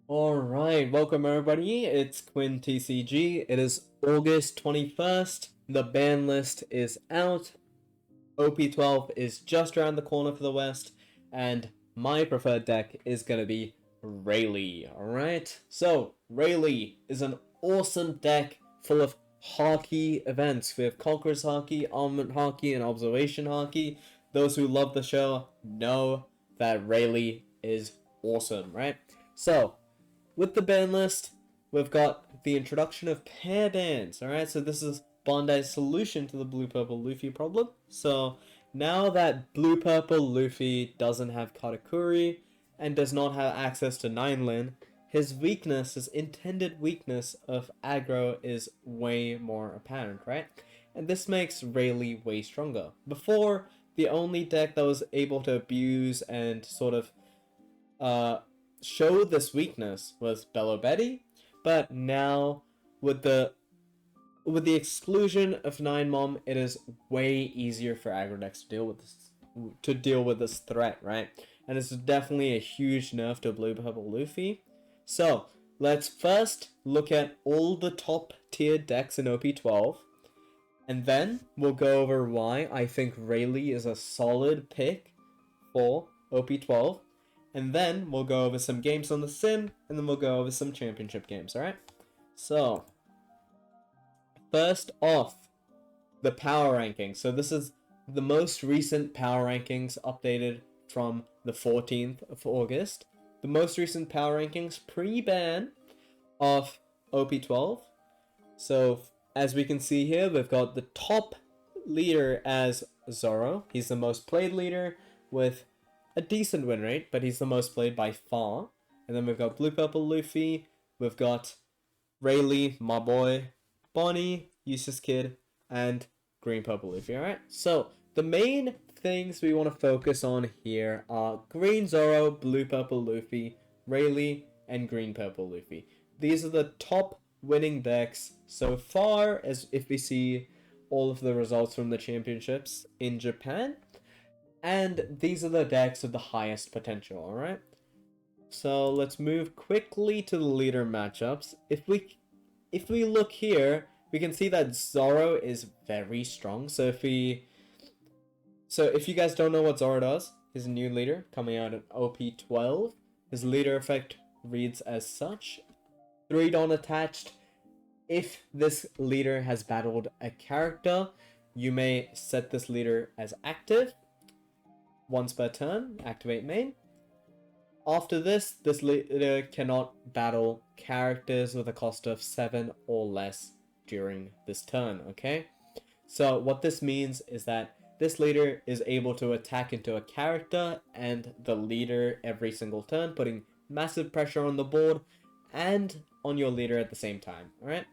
Alright, welcome everybody. It's Quinn TCG. It is August 21st. The ban list is out. OP12 is just around the corner for the West. And my preferred deck is going to be Rayleigh. Alright? So, Rayleigh is an awesome deck full of hockey events. We have Conqueror's Hockey, Armament Hockey, and Observation Hockey. Those who love the show know that Rayleigh is awesome, right? So, with the ban list, we've got the introduction of pair bans. Alright, so this is Bandai's solution to the blue-purple Luffy problem. So now that blue-purple Luffy doesn't have Katakuri and does not have access to 9-lin, his weakness, his intended weakness of aggro is way more apparent, right? And this makes Rayleigh way stronger. Before, the only deck that was able to abuse and sort of show this weakness was Bello Betty, but now with the exclusion of 9-mom, it is way easier for aggro decks to deal with this threat, right? And it's definitely a huge nerf to Blue Purple Luffy. So let's first look at all the top tier decks in OP12, and then we'll go over why I think Rayleigh is a solid pick for OP12. And then we'll go over some games on the sim, and then we'll go over some championship games, alright? So, first off, the power rankings. So this is the most recent power rankings updated from the 14th of August. The most recent power rankings pre-ban of OP12. So, as we can see here, we've got the top leader as Zoro. He's the most played leader with a decent win rate, but he's the most played by far. And then we've got Blue Purple Luffy, we've got Rayleigh, my boy, Bonnie, Useless Kid, and Green Purple Luffy, alright? So, the main things we want to focus on here are Green Zoro, Blue Purple Luffy, Rayleigh, and Green Purple Luffy. These are the top winning decks so far, as if we see all of the results from the championships in Japan. And these are the decks with the highest potential, alright? So let's move quickly to the leader matchups. If we look here, we can see that Zoro is very strong. So if you guys don't know what Zoro does, he's a new leader coming out at OP12. His leader effect reads as such. 3 Dawn attached. If this leader has battled a character, you may set this leader as active. Once per turn, activate main. After this leader cannot battle characters with a cost of 7 or less during this turn, okay? So what this means is that this leader is able to attack into a character and the leader every single turn, putting massive pressure on the board and on your leader at the same time, alright?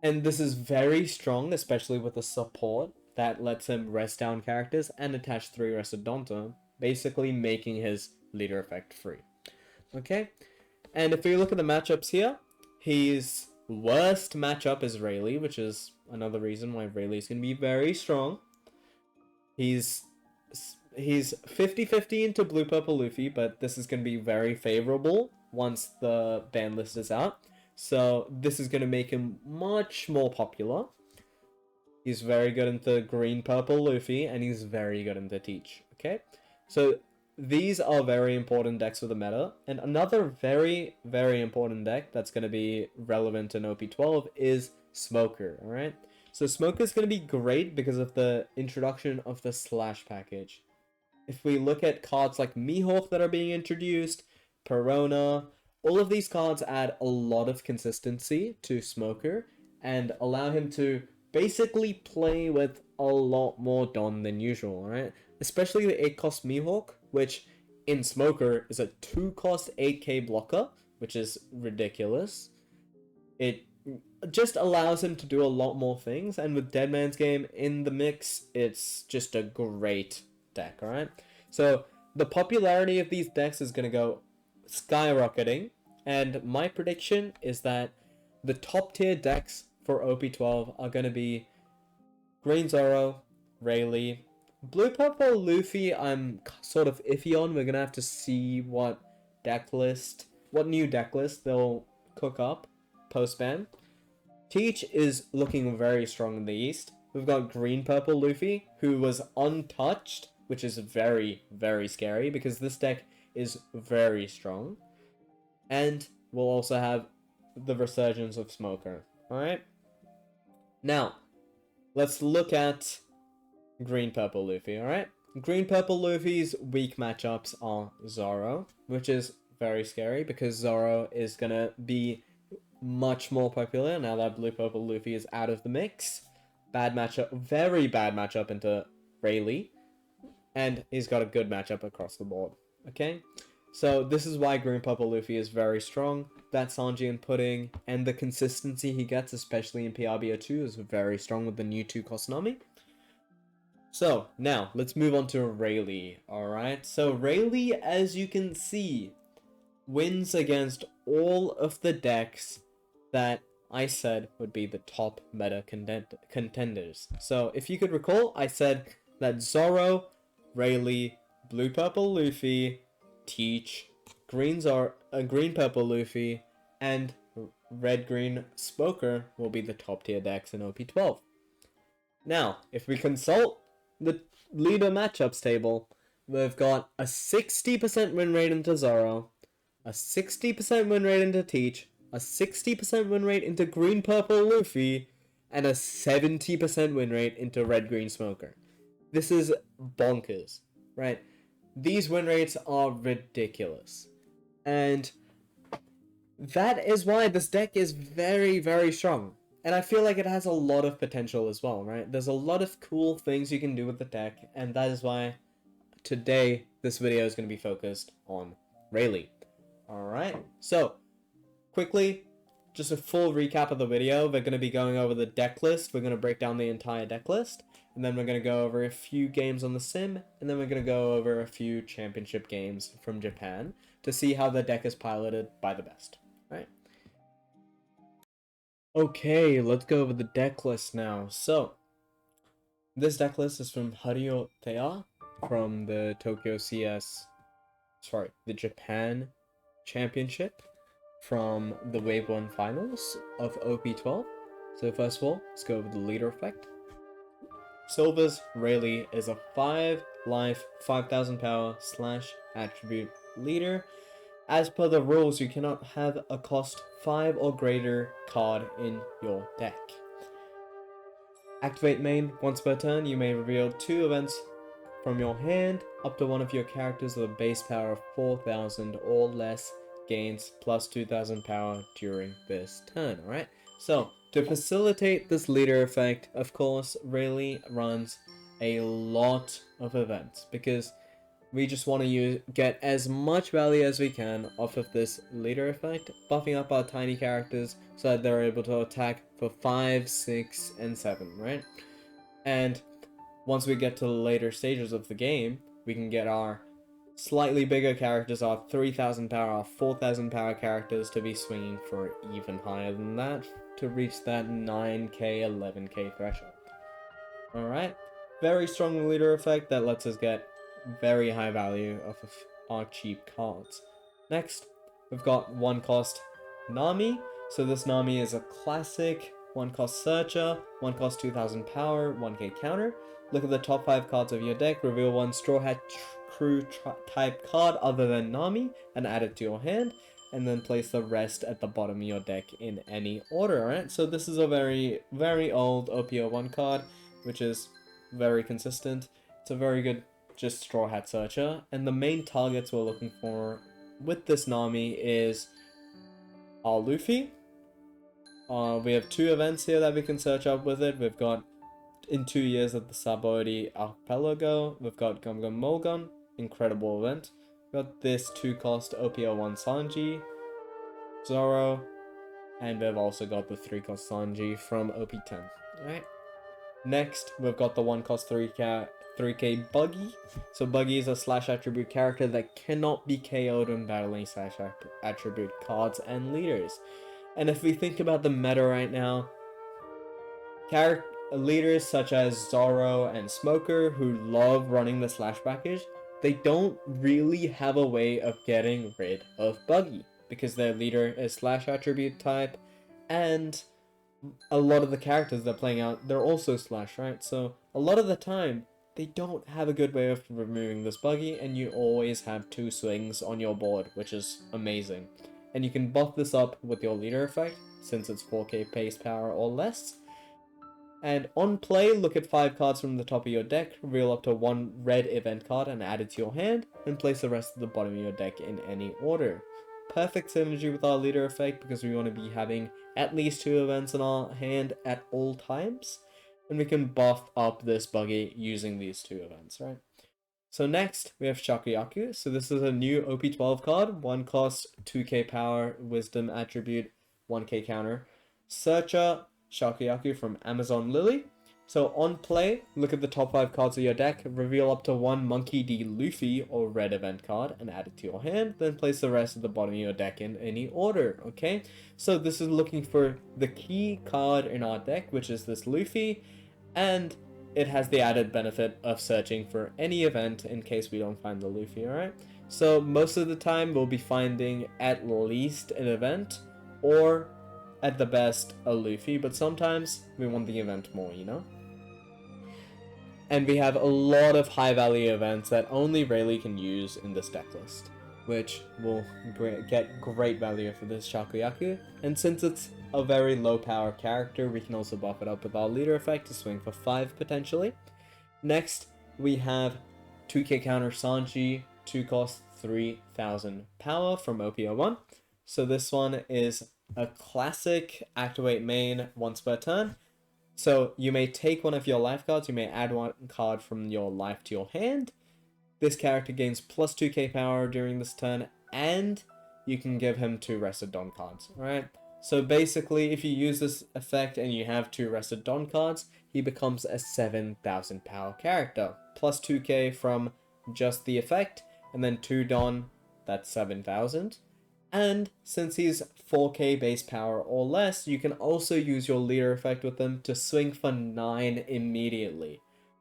And this is very strong, especially with the support that lets him rest down characters and attach 3 rested Donto, basically making his leader effect free. Okay? And if we look at the matchups here, his worst matchup is Rayleigh, which is another reason why Rayleigh is going to be very strong. He's 50-50 into Blue Purple Luffy, but this is going to be very favorable once the ban list is out. So this is going to make him much more popular. He's very good into Green Purple Luffy, and he's very good into Teach. Okay? So these are very important decks for the meta. And another very, very important deck that's going to be relevant in OP12 is Smoker. Alright? So Smoker is going to be great because of the introduction of the Slash package. If we look at cards like Mihawk that are being introduced, Perona, all of these cards add a lot of consistency to Smoker and allow him to basically play with a lot more Don than usual, right? Especially the 8-cost Mihawk, which in Smoker is a 2-cost 8k blocker, which is ridiculous. It just allows him to do a lot more things, and with Deadman's Game in the mix, it's just a great deck, alright? So the popularity of these decks is going to go skyrocketing, and my prediction is that the top tier decks for OP12 are going to be Green Zoro, Rayleigh, Blue Purple Luffy I'm sort of iffy on. We're going to have to see what Decklist what new deck list they'll cook up post-ban. Teach is looking very strong in the East. We've got green purple Luffy, who was untouched, which is very, very scary because this deck is very strong. And we'll also have the resurgence of Smoker. Alright? Now, let's look at green purple Luffy, alright? Green purple Luffy's weak matchups are Zoro, which is very scary because Zoro is gonna be much more popular now that blue purple Luffy is out of the mix. Bad matchup, very bad matchup into Rayleigh, and he's got a good matchup across the board. Okay, so this is why green purple Luffy is very strong. That Sanji and Pudding and the consistency he gets, especially in PRBO2, is very strong with the new 2-cost Nami. So now let's move on to Rayleigh. Alright, so Rayleigh, as you can see, wins against all of the decks that I said would be the top meta contenders. So if you could recall, I said that Zoro, Rayleigh, blue purple Luffy, Teach, green purple Luffy, and red green Smoker will be the top tier decks in OP12. Now, if we consult the leader matchups table, we've got a 60% win rate into Zoro, a 60% win rate into Teach, a 60% win rate into green purple Luffy, and a 70% win rate into red green Smoker. This is bonkers, right? These win rates are ridiculous. And that is why this deck is very, very strong. And I feel like it has a lot of potential as well, right? There's a lot of cool things you can do with the deck, and that is why today this video is going to be focused on Rayleigh. Alright, so quickly, just a full recap of the video. We're going to be going over the deck list. We're going to break down the entire deck list, and then we're going to go over a few games on the sim, and then we're going to go over a few championship games from Japan to see how the deck is piloted by the best. Right? Okay, let's go over the deck list now. So, this deck list is from Haruo Tea from the the Japan Championship from the Wave 1 Finals of OP12. So first of all, let's go over the leader effect. Silver's Rayleigh is a 5 life, 5000 power / attribute leader. As per the rules, you cannot have a cost 5 or greater card in your deck. Activate main. Once per turn, you may reveal 2 events from your hand. Up to one of your characters with a base power of 4000 or less gains plus 2000 power during this turn. Alright, so to facilitate this leader effect, of course, Rayleigh runs a lot of events because we just want to get as much value as we can off of this leader effect, buffing up our tiny characters so that they're able to attack for 5, 6, and 7, right? And once we get to the later stages of the game, we can get our slightly bigger characters, our 3000 power, our 4000 power characters to be swinging for even higher than that to reach that 9k, 11k threshold. Alright, very strong leader effect that lets us get very high value off of our cheap cards. Next, we've got 1 cost Nami. So this Nami is a classic 1 cost searcher, 1 cost 2000 power, 1k counter. Look at the top 5 cards of your deck, reveal 1 Straw Hat Crew type card other than Nami and add it to your hand, and then place the rest at the bottom of your deck in any order. Alright, so this is a very, very old OP01 card, which is very consistent. It's a very good just Straw Hat Searcher, and the main targets we're looking for with this Nami is our Luffy. We have 2 events here that we can search up with it. We've got in 2 years of the Sabaody Archipelago, we've got Gum Gum Mulgun, incredible event. We've got this 2 cost OP01 Sanji, Zoro, and we've also got the 3 cost Sanji from OP10. Alright. Next, we've got the 1 cost 3k Buggy. So Buggy is a slash attribute character that cannot be KO'd when battling slash attribute cards and leaders. And if we think about the meta right now, leaders such as Zoro and Smoker, who love running the slash package, they don't really have a way of getting rid of Buggy. because their leader is slash attribute type, and a lot of the characters they're playing out, they're also slash, right? So a lot of the time, they don't have a good way of removing this buggy, and you always have 2 swings on your board, which is amazing. And you can buff this up with your leader effect, since it's 4k pace power or less. And on play, look at 5 cards from the top of your deck, reveal up to 1 red event card and add it to your hand, and place the rest at the bottom of your deck in any order. Perfect synergy with our leader effect because we want to be having at least 2 events in our hand at all times. And we can buff up this buggy using these 2 events, right? So next, we have Shakuyaku. So this is a new OP12 card. 1 cost, 2k power, wisdom attribute, 1k counter. Searcher Shakuyaku from Amazon Lily. So on play, look at the top 5 cards of your deck, reveal up to 1 Monkey D Luffy or red event card and add it to your hand, then place the rest at the bottom of your deck in any order, okay? So this is looking for the key card in our deck, which is this Luffy, and it has the added benefit of searching for any event in case we don't find the Luffy, alright? So most of the time we'll be finding at least an event, or at the best a Luffy, but sometimes we want the event more, you know? And we have a lot of high value events that only Rayleigh can use in this deck list, which will get great value for this Shakuyaku. And since it's a very low power character, we can also buff it up with our leader effect to swing for 5 potentially. Next, we have 2k counter Sanji, 2 cost 3000 power from OP01. So this one is a classic activate main once per turn. So you may take one of your life cards, you may add 1 card from your life to your hand. This character gains plus 2k power during this turn, and you can give him 2 Rested Dawn cards, right? So basically, if you use this effect and you have 2 Rested Dawn cards, he becomes a 7000 power character. Plus 2k from just the effect, and then 2 Dawn, that's 7000. And since he's 4k base power or less, you can also use your leader effect with him to swing for 9 immediately.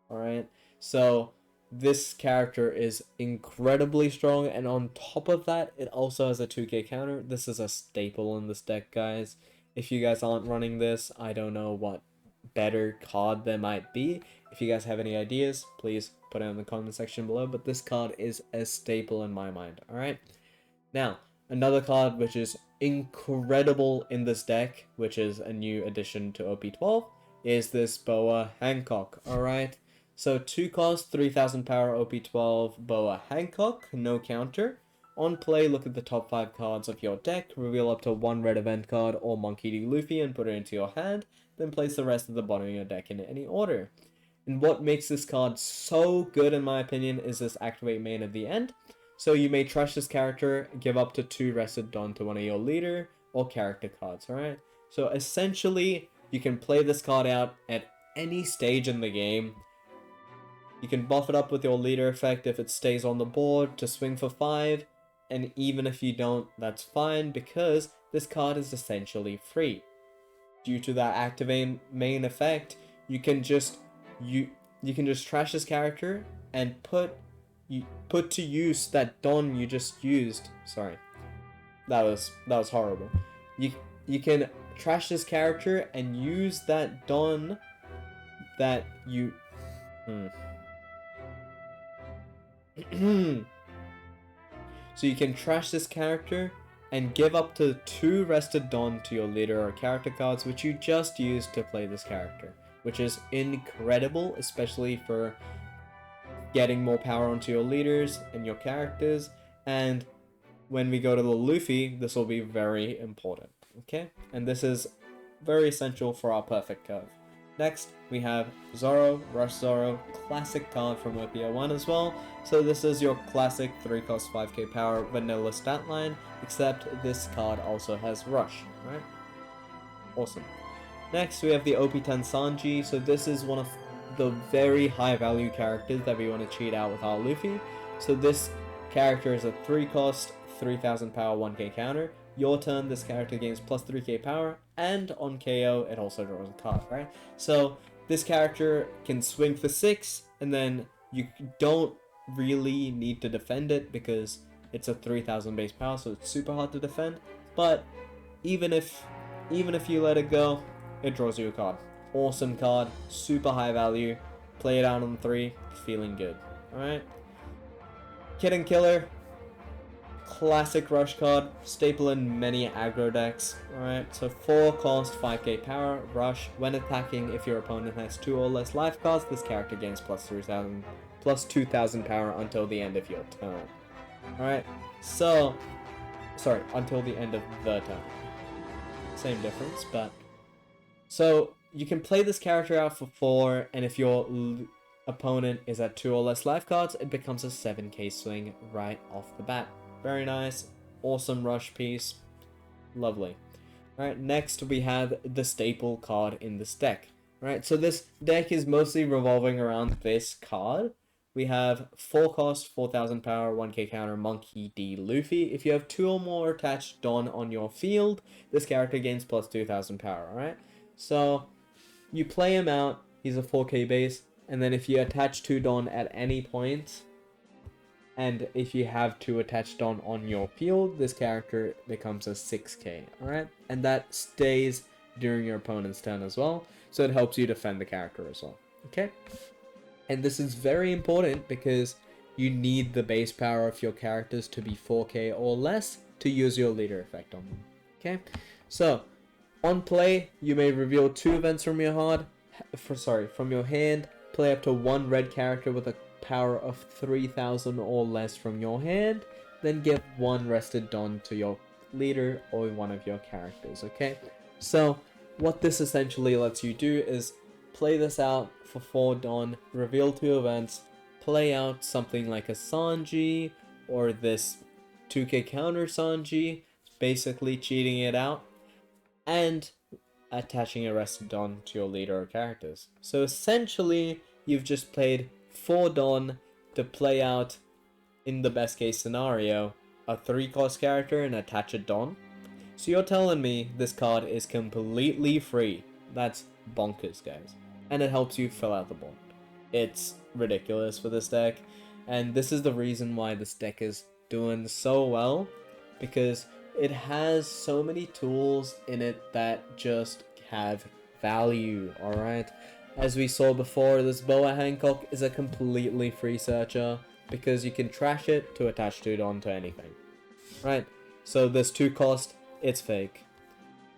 Alright, so this character is incredibly strong, and on top of that, it also has a 2k counter. This is a staple in this deck, guys. If you guys aren't running this, I don't know what better card there might be. If you guys have any ideas, please put it in the comment section below, but this card is a staple in my mind, alright? Now, another card which is incredible in this deck, which is a new addition to OP12, is this Boa Hancock, alright? So 2 cost, 3000 power OP12 Boa Hancock, no counter. On play, look at the top 5 cards of your deck, reveal up to 1 red event card or Monkey D Luffy and put it into your hand, then place the rest at the bottom of your deck in any order. And what makes this card so good in my opinion is this activate main at the end. So you may trash this character, give up to 2 Rested Dawn to one of your leader or character cards, alright? So essentially, you can play this card out at any stage in the game. You can buff it up with your leader effect if it stays on the board to swing for 5, and even if you don't, that's fine because this card is essentially free. Due to that activate main effect, you can just trash this character and put to use that Dawn you just used. Sorry, that was horrible. You can trash this character and use that Dawn that you. So you can trash this character and give up to 2 Rested Dawn to your leader or character cards, which you just used to play this character, which is incredible, especially for getting more power onto your leaders and your characters. And when we go to the Luffy, this will be very important, okay? And this is very essential for our perfect curve. Next, we have Zoro, Rush Zoro, classic card from OP01 as well. So this is your classic 3 cost 5k power vanilla stat line, except this card also has Rush, right? Awesome. Next, we have the OP10 Sanji. So this is one of the very high value characters that we want to cheat out with our Luffy. So this character is a 3 cost, 3000 power, 1k counter. Your turn, this character gains plus 3k power, and on KO, it also draws a card, right? So this character can swing for 6, and then you don't really need to defend it because It's a 3000 base power, so it's super hard to defend. But even if you let it go, it draws you a card. Awesome card, super high value. Play it out on 3, feeling good. Alright. Kid and Killer, classic rush card, staple in many aggro decks. Alright, so 4 cost, 5k power, rush. When attacking, if your opponent has 2 or less life cards, this character gains plus 2000 power until the end of your turn. Alright, so, sorry, until the end of the turn. Same difference, but... So, you can play this character out for 4, and if your opponent is at 2 or less life cards, it becomes a 7k swing right off the bat. Very nice, awesome rush piece, lovely. Alright, next we have the staple card in this deck. Alright, so this deck is mostly revolving around this card. We have 4 cost, 4000 power, 1k counter, Monkey D. Luffy. If you have 2 or more attached Don on your field, this character gains plus 2000 power, alright? So, you play him out, he's a 4k base, and then if you attach 2 Don at any point, and if you have 2 attached Don on your field, this character becomes a 6k, alright? And that stays during your opponent's turn as well, so it helps you defend the character as well, okay? And this is very important because you need the base power of your characters to be 4k or less to use your leader effect on them, okay? So, on play, you may reveal 2 events from your from your hand, play up to 1 red character with a power of 3000 or less from your hand, then give 1 rested Don to your leader or one of your characters, okay? So, what this essentially lets you do is play this out for 4 Don, reveal 2 events, play out something like a Sanji, or this 2k counter Sanji, basically cheating it out, and attaching a rested Don to your leader or characters. So essentially, you've just played 4 Don to play out, in the best case scenario, a 3 cost character and attach a Don. So you're telling me this card is completely free. That's bonkers, guys. And it helps you fill out the board. It's ridiculous for this deck, and this is the reason why this deck is doing so well, because it has so many tools in it that just have value, alright? As we saw before, this Boa Hancock is a completely free searcher, because you can trash it to attach to it onto anything. Right, so this 2 cost, it's fake.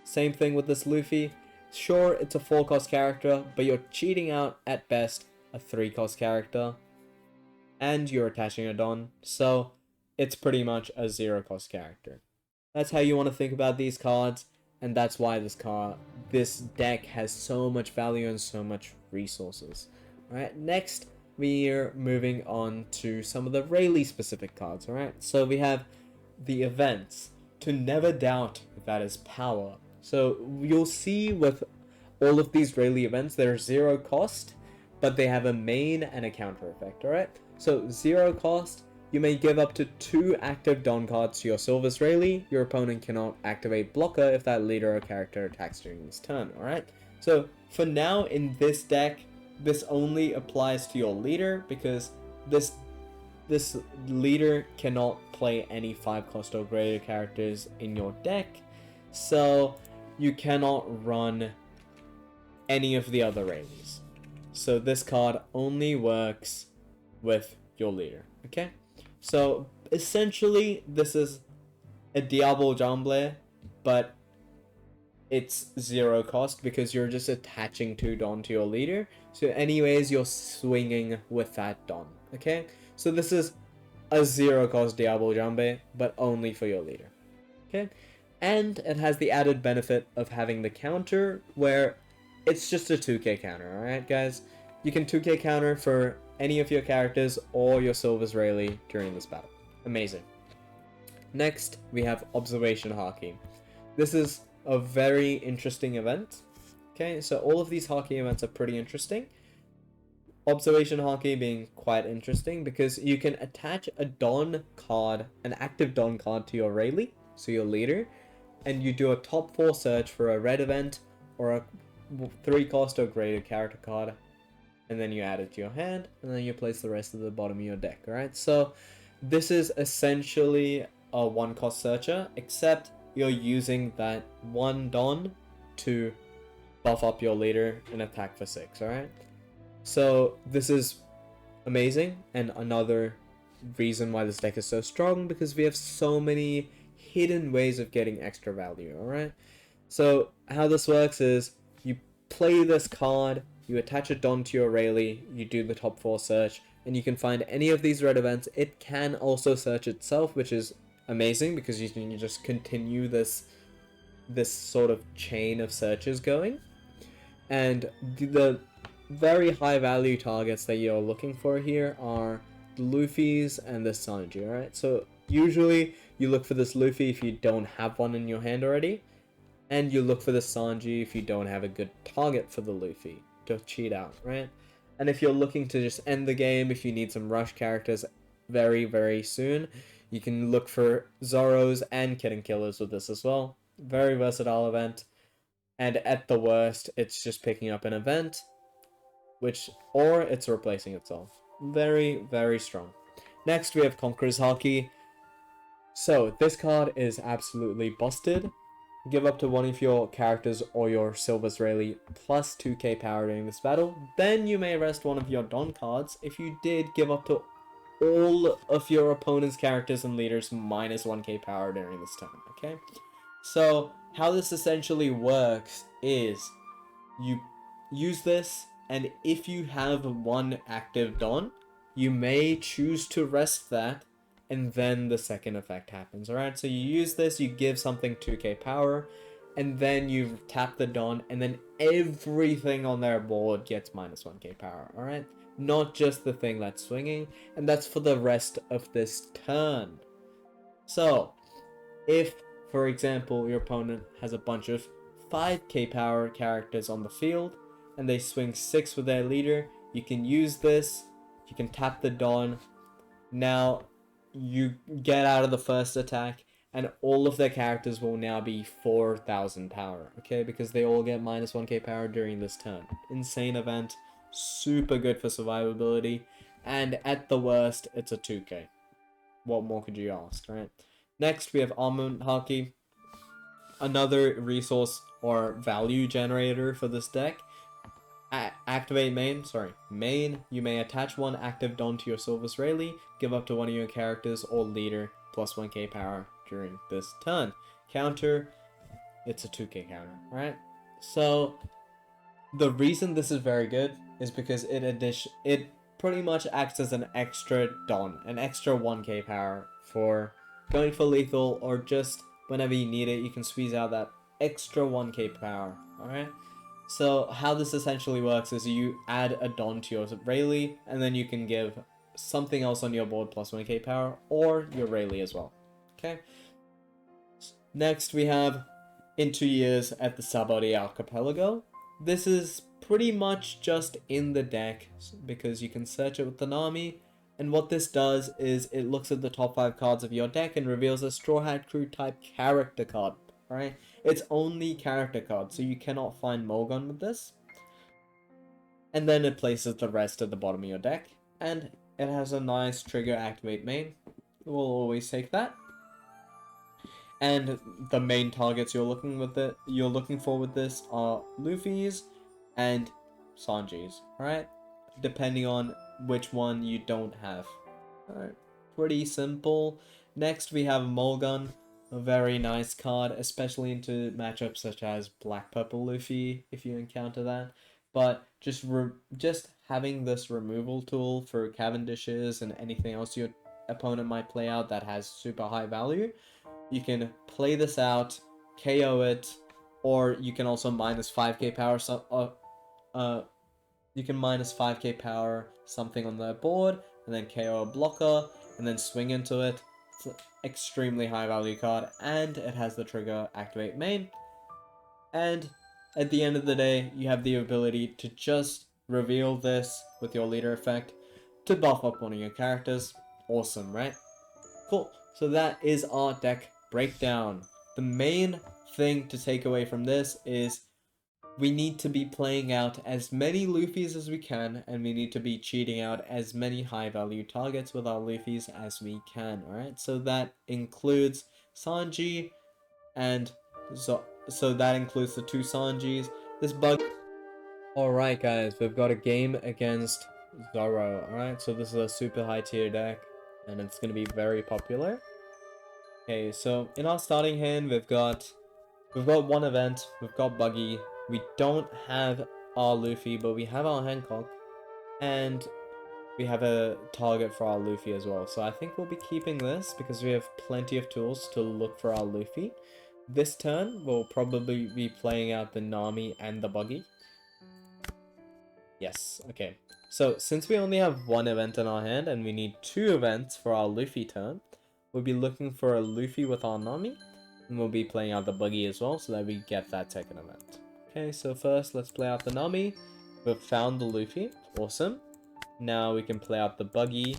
Same thing with this Luffy. Sure, it's a 4 cost character, but you're cheating out, at best, a 3 cost character. And you're attaching a Don, so it's pretty much a 0 cost character. That's how you want to think about these cards, and that's why this deck has so much value and so much resources. Alright, next we're moving on to some of the Rayleigh specific cards, alright? So we have the events. To never doubt that is power. So you'll see with all of these Rayleigh events, they're 0 cost, but they have a main and a counter effect, alright? So 0 cost, you may give up to 2 active Don cards to your Silver's Rayleigh. Your opponent cannot activate blocker if that leader or character attacks during this turn, alright? So for now in this deck, this only applies to your leader because this leader cannot play any 5 cost or greater characters in your deck, so you cannot run any of the other Rayleighs. So this card only works with your leader, okay? So essentially this is a Diablo Jamble, but it's 0 cost because you're just attaching 2 Don to your leader. So anyways, you're swinging with that Don, okay? So this is a 0 cost Diablo Jambe, but only for your leader, okay? And it has the added benefit of having the counter, where it's just a 2k counter, alright guys? You can 2k counter for any of your characters or your Silver's Rayleigh during this battle. Amazing. Next, we have Observation Haki. This is a very interesting event. Okay, so all of these Haki events are pretty interesting. Observation Haki being quite interesting because you can attach a Don card, an active Don card to your Rayleigh, so your leader, and you do a top 4 search for a red event or a 3 cost or greater character card, and then you add it to your hand, and then you place the rest of the bottom of your deck, alright? So this is essentially a one cost searcher, except you're using that one Don to buff up your leader and attack for 6, alright? So this is amazing, and another reason why this deck is so strong, because we have so many hidden ways of getting extra value, alright? So how this works is you play this card, you attach a Don to your Rayleigh, you do the top 4 search, and you can find any of these red events. It can also search itself, which is amazing because you can just continue this sort of chain of searches going. And the very high value targets that you're looking for here are the Luffy's and the Sanji, alright? So usually you look for this Luffy if you don't have one in your hand already, and you look for the Sanji if you don't have a good target for the Luffy to cheat out, right? And if you're looking to just end the game, if you need some rush characters very, very soon, you can look for Zoros and Kitten Killers with this as well. Very versatile event. And at the worst, it's just picking up an event, or it's replacing itself. Very, very strong. Next, we have Conqueror's Haki. So, this card is absolutely busted. Give up to one of your characters or your Silver's Rayleigh plus 2k power during this battle. Then you may rest one of your Don cards. If you did, give up to all of your opponent's characters and leaders minus 1k power during this turn, okay? So, how this essentially works is you use this, and if you have one active Don, you may choose to rest that, and then the second effect happens, alright? So you use this, you give something 2k power, and then you tap the Don, and then everything on their board gets minus 1k power, alright? Not just the thing that's swinging, and that's for the rest of this turn. So, if, for example, your opponent has a bunch of 5k power characters on the field, and they swing 6 with their leader, you can use this, you can tap the Don. Now, you get out of the first attack, and all of their characters will now be 4,000 power, okay? Because they all get minus 1k power during this turn. Insane event, super good for survivability, and at the worst, it's a 2k. What more could you ask, right? Next, we have Armament Haki, another resource or value generator for this deck. Activate main, you may attach one active Don to your Silver's Rayleigh, give up to one of your characters or leader plus 1k power during this turn. Counter, it's a 2k counter, right? So, the reason this is very good is because it pretty much acts as an extra Don, an extra 1k power for going for lethal, or just whenever you need it, you can squeeze out that extra 1k power, alright? So how this essentially works is you add a Don to your Rayleigh, and then you can give something else on your board plus 1k power, or your Rayleigh as well. Okay. Next we have In 2 Years at the Sabori Archipelago. This is pretty much just in the deck because you can search it with the Nami, and what this does is it looks at the top 5 cards of your deck and reveals a Straw Hat Crew type character card. Right? It's only character cards, so you cannot find Mulligan with this. And then it places the rest at the bottom of your deck, and it has a nice trigger activate main. We'll always take that. And the main targets you're looking for with this are Luffy's and Sanji's, right? Depending on which one you don't have. Alright, pretty simple. Next we have Mulligan. A very nice card, especially into matchups such as Black Purple Luffy, if you encounter that. But just having this removal tool for Cavendishes and anything else your opponent might play out that has super high value, you can play this out, KO it, or you can also minus 5k power. You can minus 5k power something on their board, and then KO a blocker, and then swing into it. It's an extremely high value card, and it has the trigger activate main. And at the end of the day, you have the ability to just reveal this with your leader effect to buff up one of your characters. Awesome, right? Cool. So that is our deck breakdown. The main thing to take away from this is we need to be playing out as many Luffys as we can, and we need to be cheating out as many high value targets with our Luffys as we can, alright? So that includes Sanji, and so that includes the 2 Sanjis. This bug. Alright guys, we've got a game against Zoro, alright? So this is a super high tier deck, and it's gonna be very popular. Okay, so in our starting hand, we've got one event, we've got Buggy, we don't have our Luffy, but we have our Hancock, and we have a target for our Luffy as well. So I think we'll be keeping this because we have plenty of tools to look for our Luffy. This turn, we'll probably be playing out the Nami and the Buggy. Yes, okay. So since we only have one event in our hand and we need 2 events for our Luffy turn, we'll be looking for a Luffy with our Nami, and we'll be playing out the Buggy as well so that we get that second event. Okay, so first let's play out the Nami. We've found the Luffy, awesome. Now we can play out the Buggy,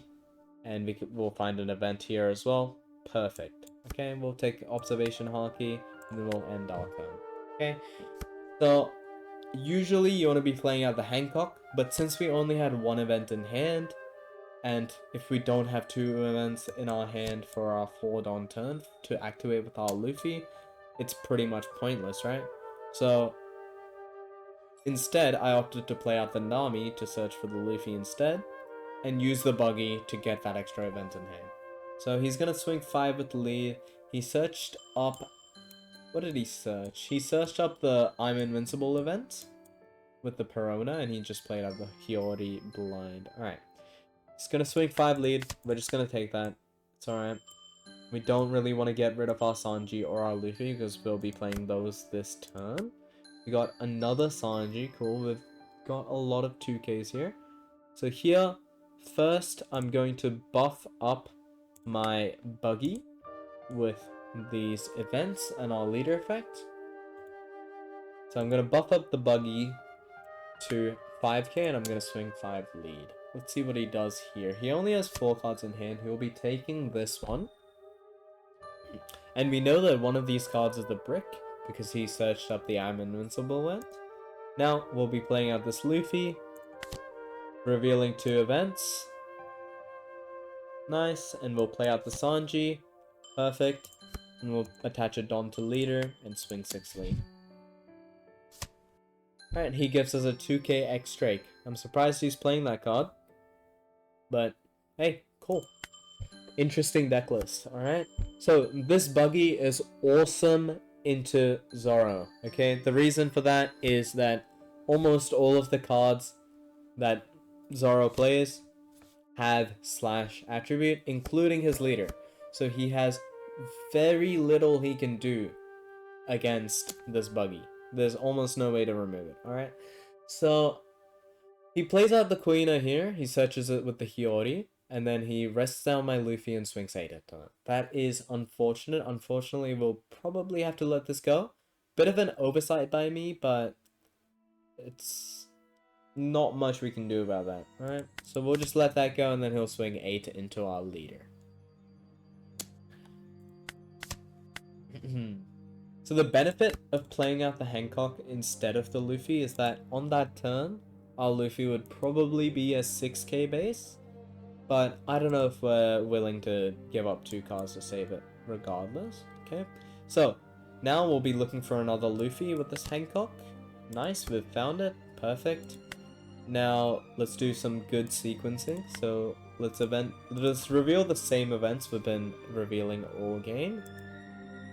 and we'll find an event here as well. Perfect. Okay, we'll take observation Haki, and then we'll end our turn. Okay, so usually you want to be playing out the Hancock, but since we only had one event in hand, and if we don't have 2 events in our hand for our forward on turn to activate with our Luffy, it's pretty much pointless, right? So instead, I opted to play out the Nami to search for the Luffy instead, and use the Buggy to get that extra event in hand. So he's gonna swing 5 with the lead. He searched up... What did he search? He searched up the I'm Invincible event with the Perona, and he just played out the Hiyori blind. Alright. He's gonna swing 5 lead. We're just gonna take that. It's alright. We don't really want to get rid of our Sanji or our Luffy because we'll be playing those this turn. We got another Sanji. Cool. We've got a lot of 2Ks here. So here, first, I'm going to buff up my Buggy with these events and our leader effect. So I'm going to buff up the Buggy to 5k, and I'm going to swing 5 lead. Let's see what he does here. He only has 4 cards in hand. He'll be taking this one. And we know that one of these cards is the Brick, because he searched up the I'm Invincible event. Now, we'll be playing out this Luffy, revealing 2 events. Nice, and we'll play out the Sanji. Perfect. And we'll attach a Don to leader and swing 6 lead. Alright, he gives us a 2k X Drake. I'm surprised he's playing that card. But, hey, cool. Interesting deck list, alright? So, this Buggy is awesome into Zoro, okay? The reason for that is that almost all of the cards that Zoro plays have slash attribute, including his leader. So he has very little he can do against this Buggy. There's almost no way to remove it, alright? So he plays out the Kuina here, he searches it with the Hiyori, and then he rests down my Luffy and swings 8 at time. That is unfortunate. Unfortunately, we'll probably have to let this go. Bit of an oversight by me, but it's not much we can do about that. Alright, so we'll just let that go, and then he'll swing 8 into our leader. So the benefit of playing out the Hancock instead of the Luffy is that on that turn, our Luffy would probably be a 6k base. But I don't know if we're willing to give up 2 cards to save it regardless. Okay, so now we'll be looking for another Luffy with this Hancock. Nice, we've found it. Perfect. Now let's do some good sequencing. So let's reveal the same events we've been revealing all game.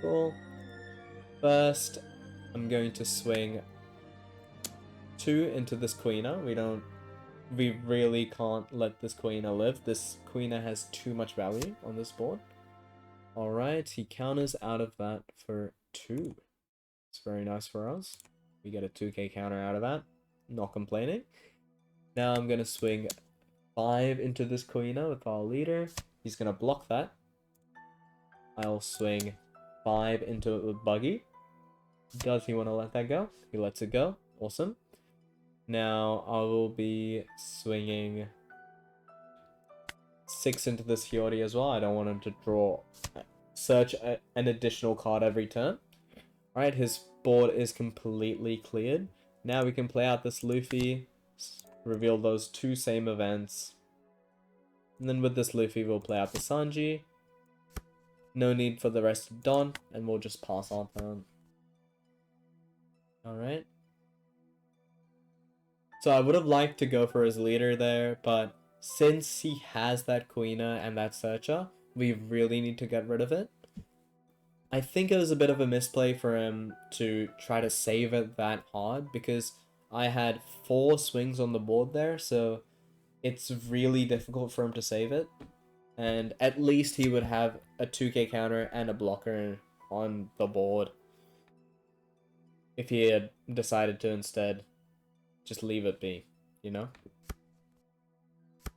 Cool. First, I'm going to swing 2 into this Quina. We really can't let this Quina live. This Quina has too much value on this board. Alright, he counters out of that for 2. It's very nice for us. We get a 2k counter out of that. Not complaining. Now I'm going to swing 5 into this Quina with our leader. He's going to block that. I'll swing 5 into it with Buggy. Does he want to let that go? He lets it go. Awesome. Now I will be swinging 6 into this Hiyori as well. I don't want him to search an additional card every turn. Alright, his board is completely cleared. Now we can play out this Luffy, reveal those two same events. And then with this Luffy, we'll play out the Sanji. No need for the rest of Don, and we'll just pass on turn. Alright. So I would have liked to go for his leader there, but since he has that Kuina and that Searcher, we really need to get rid of it. I think it was a bit of a misplay for him to try to save it that hard, because I had 4 swings on the board there, so it's really difficult for him to save it. And at least he would have a 2k counter and a blocker on the board if he had decided to instead just leave it be, you know?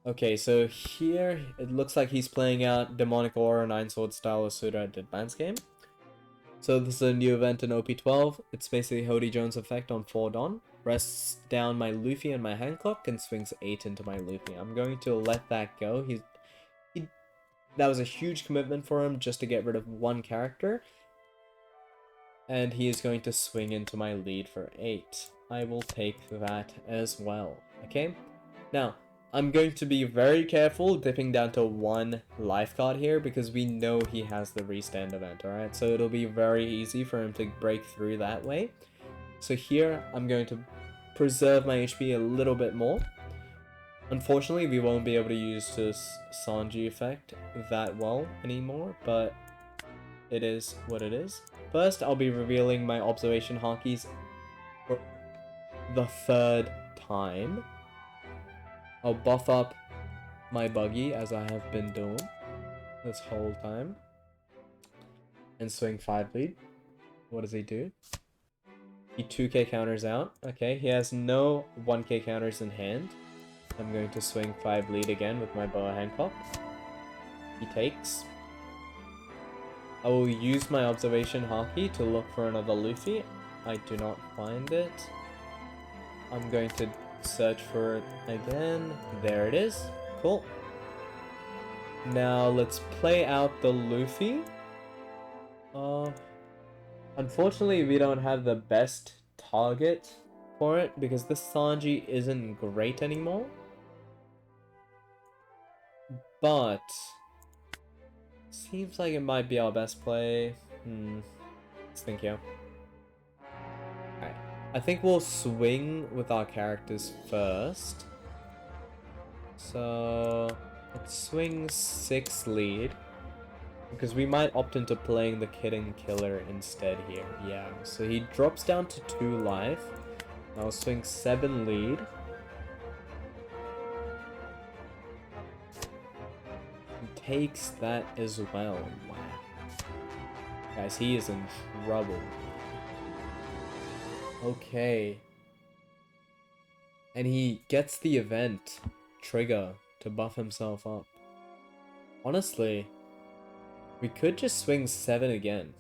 Okay, so here it looks like he's playing out Demonic Aura 9 Sword style Asura at advanced game. So this is a new event in OP12. It's basically Hody Jones effect on 4 Don. Rests down my Luffy and my hand clock and swings 8 into my Luffy. I'm going to let that go. That was a huge commitment for him just to get rid of 1 character. And he is going to swing into my lead for 8. I will take that as well. Okay? Now, I'm going to be very careful dipping down to 1 life card here because we know he has the restand event, alright? So it'll be very easy for him to break through that way. So here, I'm going to preserve my HP a little bit more. Unfortunately, we won't be able to use this Sanji effect that well anymore, but it is what it is. First, I'll be revealing my observation Hakis for the 3rd time. I'll buff up my buggy as I have been doing this whole time. And swing 5 lead. What does he do? He 2k counters out. Okay, he has no 1k counters in hand. I'm going to swing 5 lead again with my boa handcock. He takes. I will use my observation Haki to look for another Luffy. I do not find it. I'm going to search for it again. There it is. Cool. Now let's play out the Luffy. Unfortunately, we don't have the best target for it because this Sanji isn't great anymore. But seems like it might be our best play. Let's think here. Alright. I think we'll swing with our characters first. So let's swing 6 lead. Because we might opt into playing the Kid and Killer instead here. Yeah. So he drops down to 2 life. I'll swing 7 lead. Takes that as well. Wow. Guys, he is in trouble. Okay. And he gets the event trigger to buff himself up. Honestly, we could just swing 7 again.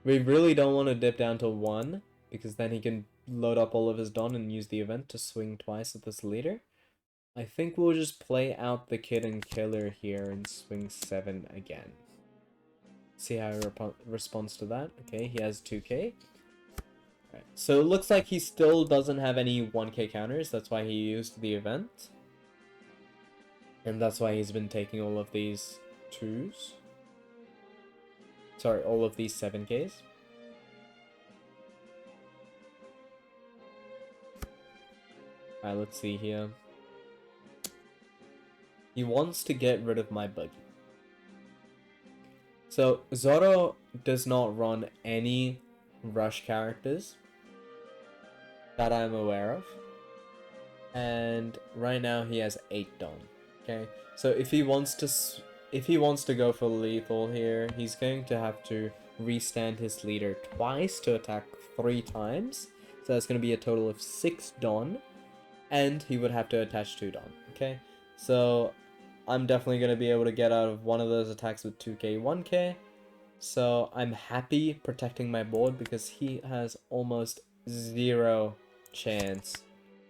We really don't want to dip down to 1 because then he can load up all of his Don and use the event to swing twice at this leader. I think we'll just play out the Kid and Killer here and swing 7 again. See how he responds to that. Okay, he has 2k. Alright, so it looks like he still doesn't have any 1k counters. That's why he used the event. And that's why he's been taking all of these 2s. Sorry, all of these 7ks. Alright, let's see here. He wants to get rid of my buggy. So, Zoro does not run any rush characters that I'm aware of. And right now he has 8 Don. Okay, so if he wants to go for lethal here, he's going to have to restand his leader twice to attack 3 times. So that's going to be a total of 6 Don. And he would have to attach 2 Don. Okay, so I'm definitely going to be able to get out of one of those attacks with 2k, 1k. So I'm happy protecting my board because he has almost 0 chance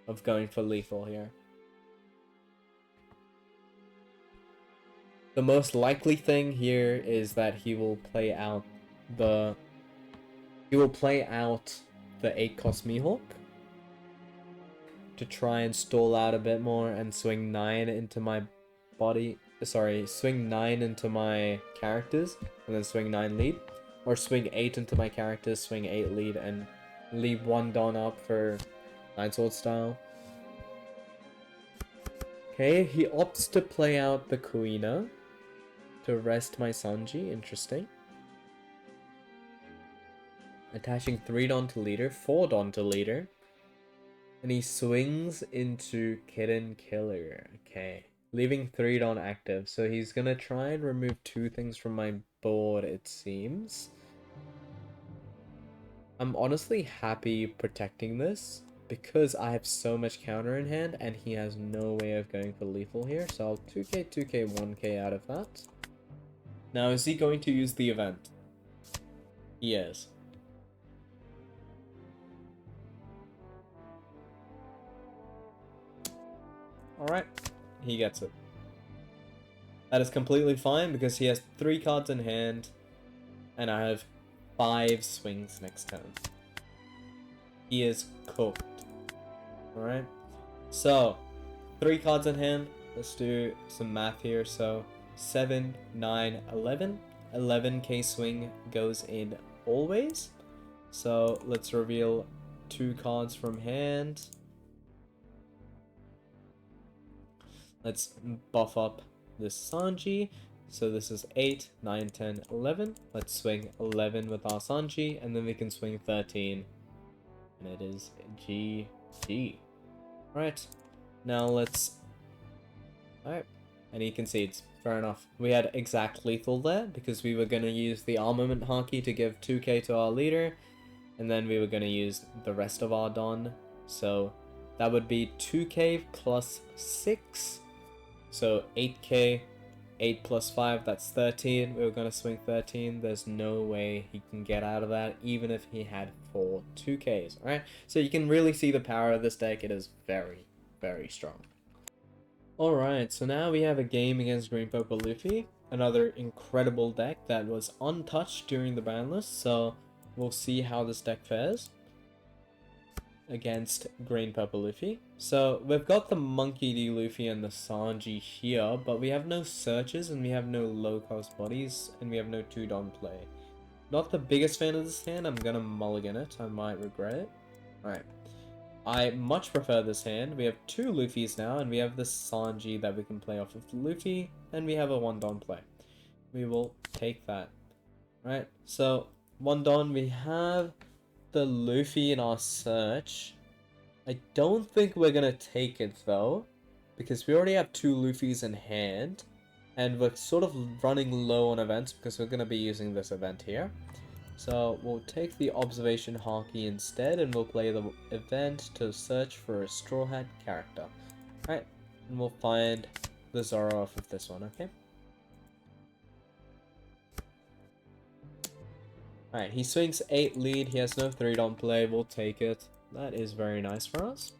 of going for lethal here. The most likely thing here is that he will play out the He will play out the 8-cost Mihawk to try and stall out a bit more and swing 9 into my body. Sorry, swing 9 into my characters and then swing 9 lead. Or swing 8 into my characters, swing 8 lead, and leave 1 Don up for 9 sword style. Okay, he opts to play out the Kuina to rest my Sanji. Interesting. Attaching 3 Don to leader, 4 Don to leader. And he swings into Kitten Killer. Okay. Leaving 3 Don active. So he's gonna try and remove 2 things from my board, it seems. I'm honestly happy protecting this because I have so much counter in hand and he has no way of going for lethal here. So I'll 2k, 2k, 1k out of that. Now, is he going to use the event? He is. Alright, he gets it. That is completely fine because he has 3 cards in hand and I have 5 swings next turn. He is cooked. Alright, so 3 cards in hand. Let's do some math here. So 7, 9, 11. 11k swing goes in always. So let's reveal 2 cards from hand. Let's buff up this Sanji. So this is 8, 9, 10, 11. Let's swing 11 with our Sanji, and then we can swing 13. And it is GG. Right, now let's... Alright, and he concedes. Fair enough. We had exact lethal there, because we were going to use the armament haki to give 2k to our leader, and then we were going to use the rest of our Don. So that would be 2k plus 6. So 8k, 8 plus 5, that's 13. We were going to swing 13. There's no way he can get out of that, even if he had 4 2ks, alright? So you can really see the power of this deck. It is very, very strong. Alright, so now we have a game against Green Purple Luffy. Another incredible deck that was untouched during the ban list, so we'll see how this deck fares against Green Purple Luffy. So we've got the Monkey D Luffy and the Sanji here, but we have no searches and we have no low cost bodies and we have no 2 Don play. Not the biggest fan of this hand. I'm gonna mulligan it. I might regret it. Alright. I much prefer this hand. We have 2 Luffys now and we have the Sanji that we can play off of Luffy and we have a 1 Don play. We will take that. Right. So 1 Don, we have the Luffy in our search. I don't think we're gonna take it though, because we already have 2 Luffys in hand, and we're sort of running low on events because we're gonna be using this event here. So we'll take the observation haki instead, and we'll play the event to search for a Straw Hat character. Alright, and we'll find the Zoro off of this one, okay? Alright, he swings 8 lead, he has no 3 Don play, we'll take it. That is very nice for us.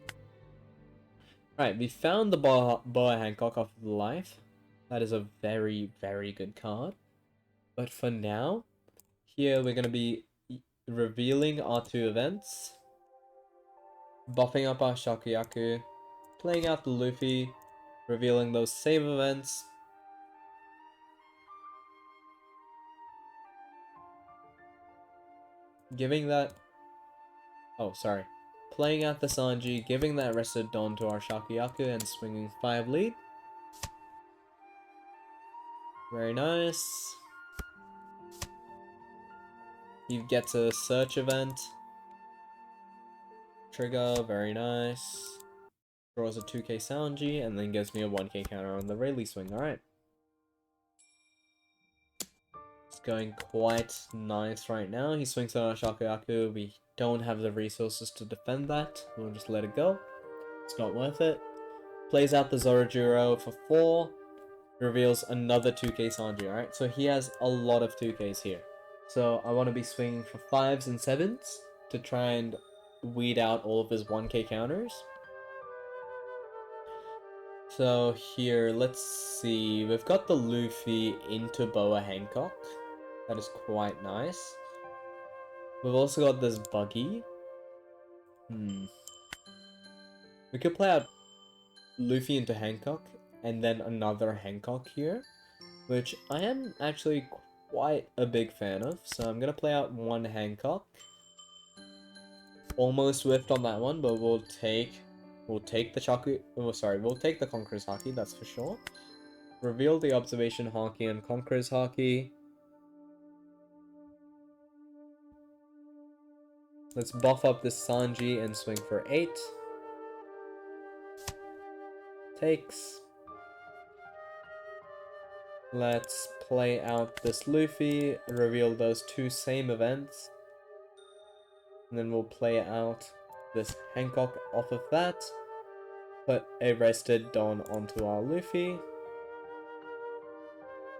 Alright, we found the Boa Hancock off of life. That is a very, very good card. But for now, here we're going to be revealing our 2 events. Buffing up our Shakuyaku. Playing out the Luffy. Revealing those same events. Giving that... Oh, sorry. Playing out the Sanji, giving that rested Don to our Shakuyaku and swinging 5 lead. Very nice. He gets a search event. Trigger, very nice. Draws a 2k Sanji and then gives me a 1k counter on the Rayleigh swing. Alright. It's going quite nice right now. He swings on our Shakuyaku. We don't have the resources to defend that. We'll just let it go. It's not worth it. Plays out the Zorojuro for 4. Reveals another 2k Sanji, alright? So he has a lot of 2ks here. So I want to be swinging for 5s and 7s to try and weed out all of his 1k counters. So here, let's see. We've got the Luffy into Boa Hancock. That is quite nice. We've also got this buggy. We could play out Luffy into Hancock, and then another Hancock here, which I am actually quite a big fan of. So I'm gonna play out one Hancock. Almost whiffed on that one, but we'll take the Chaku. Oh, sorry, we'll take the Conqueror's Haki. That's for sure. Reveal the Observation Haki and Conqueror's Haki. Let's buff up this Sanji and swing for 8. Takes. Let's play out this Luffy, reveal those two same events. And then we'll play out this Hancock off of that. Put a rested Don onto our Luffy.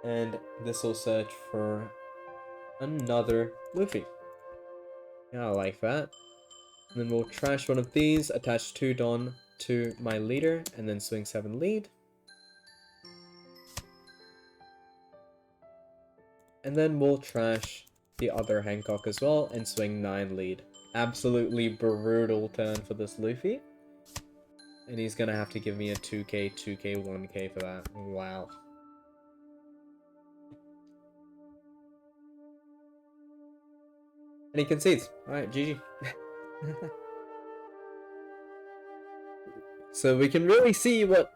And this will search for another Luffy. Yeah, I like that. And then we'll trash one of these, attach 2 Don to my leader, and then swing 7 lead. And then we'll trash the other Hancock as well, and swing 9 lead. Absolutely brutal turn for this Luffy. And he's gonna have to give me a 2k, 2k, 1k for that. Wow. And he concedes. Alright, GG. So we can really see what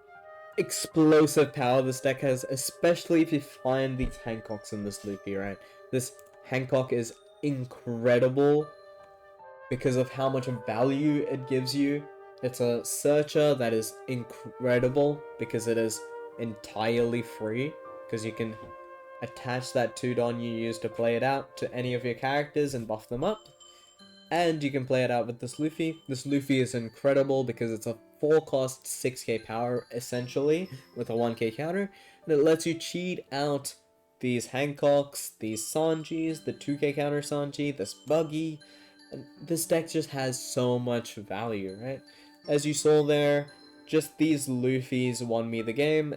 explosive power this deck has, especially if you find these Hancocks in this Luffy, right? This Hancock is incredible because of how much value it gives you. It's a searcher that is incredible because it is entirely free, because you can attach that 2 Don you use to play it out to any of your characters and buff them up. And you can play it out with this Luffy. This Luffy is incredible because it's a 4-cost 6k power, essentially, with a 1k counter. And it lets you cheat out these Hancocks, these Sanjis, the 2k counter Sanji, this Buggy. And this deck just has so much value, right? As you saw there, just these Luffys won me the game.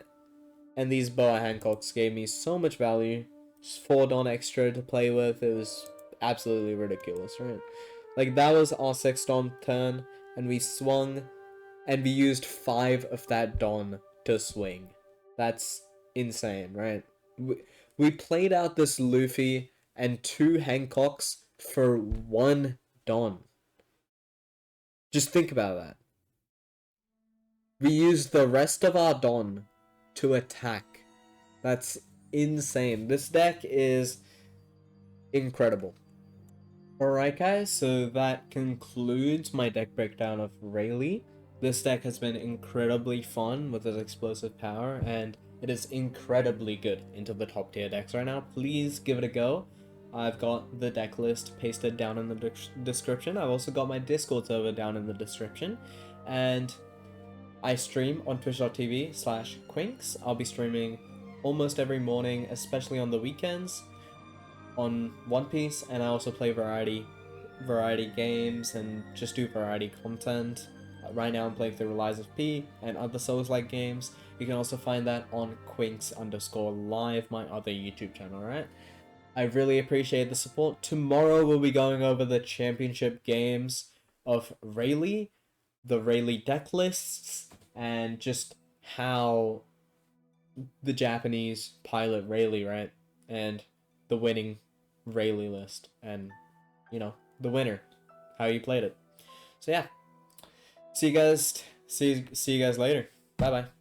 And these Boa Hancocks gave me so much value. Just 4 Don extra to play with. It was absolutely ridiculous, right? Like, that was our 6 Don turn, and we swung, and we used 5 of that Don to swing. That's insane, right? We played out this Luffy and 2 Hancocks for 1 Don. Just think about that. We used the rest of our Don to attack. That's insane. This deck is incredible. Alright guys, so that concludes my deck breakdown of Rayleigh. This deck has been incredibly fun with its explosive power, and it is incredibly good into the top tier decks right now. Please give it a go. I've got the deck list pasted down in the description. I've also got my Discord server down in the description. And I stream on twitch.tv/Quinks. I'll be streaming almost every morning, especially on the weekends, on One Piece, and I also play variety games and just do variety content. Right now I'm playing through Lies of P and other Souls-like games. You can also find that on Quinks_live, my other YouTube channel, right? I really appreciate the support. Tomorrow we'll be going over the championship games of Rayleigh, the Rayleigh deck lists, and just how the Japanese pilot Rayleigh, right? And the winning Rayleigh list, and you know, the winner, how you played it. So yeah, see you guys later. Bye bye.